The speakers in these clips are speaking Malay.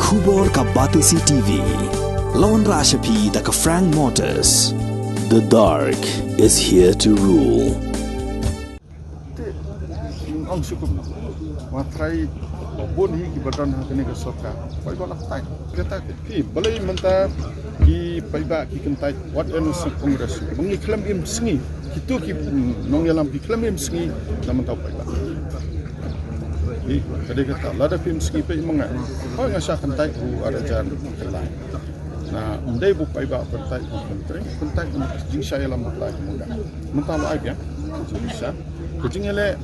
Kubor ka Batisi TV. Lawan Rashapi da ka Frank Motors. The dark is here to rule. Ang syukur matrai bon hi ki badan hakene ka soka pai ba nak kata ki balai menta ki pai ba ki kentai what NC Congress mengi klaim im singi kitu ki nong yalam ki klaim im singi naman tau pai ba ni kadai kata lada film singi pai menga kau ngasa kentai u ada jan kelai na undai bu pai ba kentai kentai jing saya lam kelai muda menta lo ai ya bisa kujing ele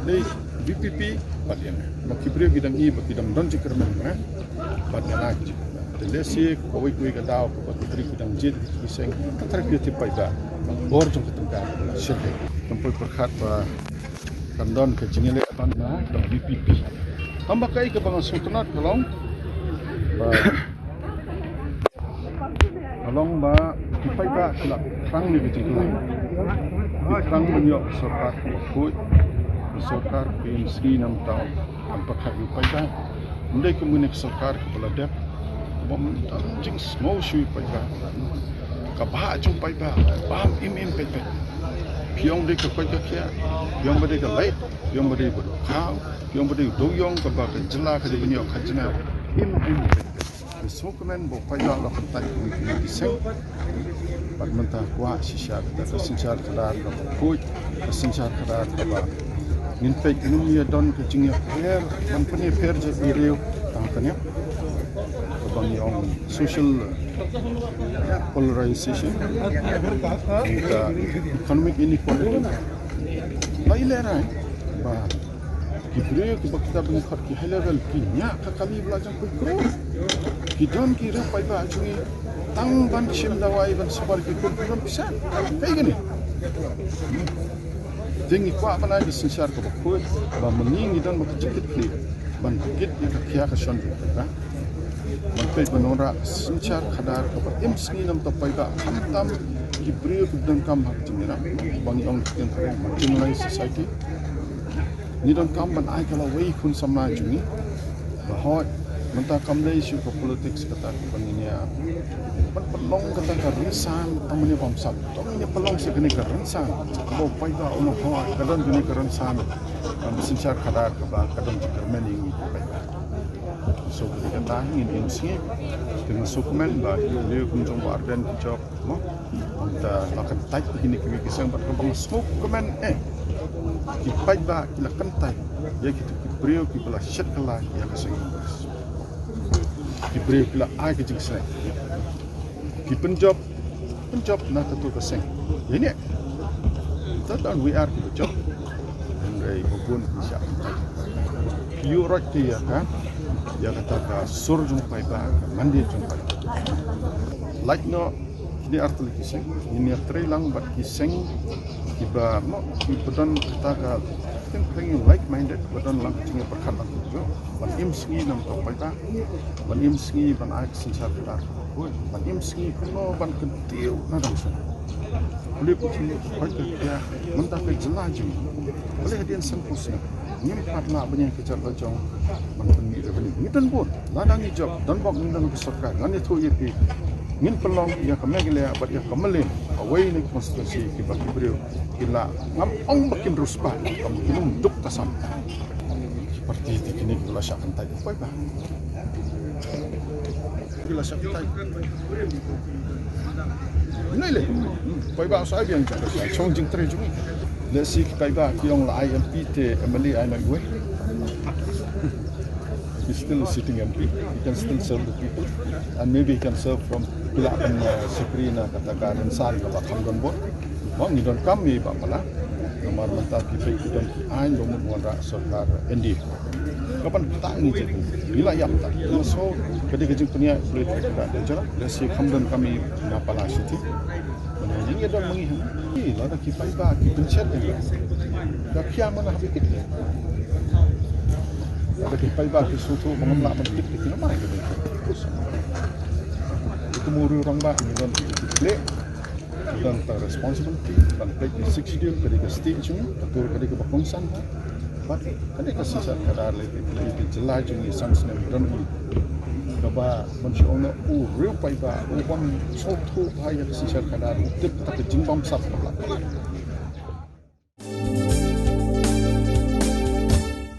dei VPP bagian makibrio bidang I bidang don jikermen bagian lagi delesi koi kadau ko batri bidang jid iseng terkait pai da bor jong ketengah syekh tempoy perkhat ba kandon ke jingele ban na do VPP tambah kai ke bang sultanat kalong ba pai ba kala krang ni biting lai krang menyo sarkat ko सरकार के श्री नमताओ हम पखागी पैदा मुंडे कम्युनिक सरकार के बलदे बम जिंग स्नो शुई पैदा कबा जुम पैदा बाम इम पैदा पियोंग दे कोई क्या पियोंग बदे का लाइट पियोंग बदे बदो खाओ पियोंग बदे दोयोंग कबा के जिला के बनियो खजना इम Sokomen bo paya la kontak ni seng padmenta kwa shisha da sinchar kadar ka koi sinchar kadar ka ba nin pe inumia don ke jingya per company per je area tangkanya bang yong social polarization economic inequality lailera ba Kibrio ki bakta bin khat ki high level ki nya ka kali belajang ko kro ki don ki re pai ba chui tang ban chim dawai ban sabar ki ko don bisa kai gini dingi kwa bana di sensar ko ko ba mengingi don mak cikit ni ban kit ni ka kya ka shon ba man pe banora sensar khadar ko ba im sni nam to pai ba khamtam Kibrio ki don kam hak jingera bang ong ken ko marginalized society ni don kam ban ai kala wei kun samna jungi bahot menta kam dei isu ko politics kata banginya ban pelong kata ka rinsan tamani bangsa tamani pelong se gene ka rinsan bo pai ba ono ho kadon gene ka rinsan sinsar khadar ka ba kadon jikermen ingi pai so kata ni insi dengan sukumen ba le kunjung warden job mo ta lakat tai begini kimi kisang bat bang sukumen ki pai ba ki la kantai ya ki brio ki bala shakala ya kasing ki brio ki la ai ki jingsa ki penjob na tu kasing ini dan we are ki job ngai bubun bisa you right ki ya kan ya kata ka sur jung pai ba mandi jung pai like no ini arti kiseng ini trailang bat kiseng kiba no kibadan kita ka kan pengen like minded badan lang tinga perkhat lang jo ban im singi nam to paita ban im singi ban ai sinsar kita ko ban im singi no ban kentiu na dang sa boleh putin paita ya menta ke jelaju boleh hadian sempurna nim patna banyak kejar lajong ban pengi rebani ni dan pun ladang job dan bok ni dan kesokar ngani tu yepi ngin pelong ya kamegile bat ya Mylliem away ni Constituency ki bakibrio kila ngam ong makin ruspa kam kinum duk tasam seperti ini kula syakan tai apa ba kula syakan tai nai le pai ba sai biang cha chong jing tre jung le si pai ba ki ong la IMP te MLA ai mai we he's still a sitting MP. He can still serve the people, and maybe he can serve from Pilapan Suprina katakan insan kalau kamgon bot. Bang ni don kami ba pala. Nomor mata kita don ain domon wara sarkar ND. Kapan tak ni jadi. Bila ya tak. So kedi punya boleh tidak ada jalan. Lesi kamgon kami napala city. Ini don mengi. Lah dah kita iba kita chat ni. Dah kiam mana habis kita. Ada kipai bagi suatu mengemlak mentik di sini mana gitu. Itu muri orang bah ni dan play dan responsibility dan play di 6 dia ketika stage ni atau ketika berkonsan. But ketika sisa kadar lebih jelas jadi sanksi dan Kaba manusia ono real pai ba uban sotu bahaya si syar kadar tip tak jingbam sap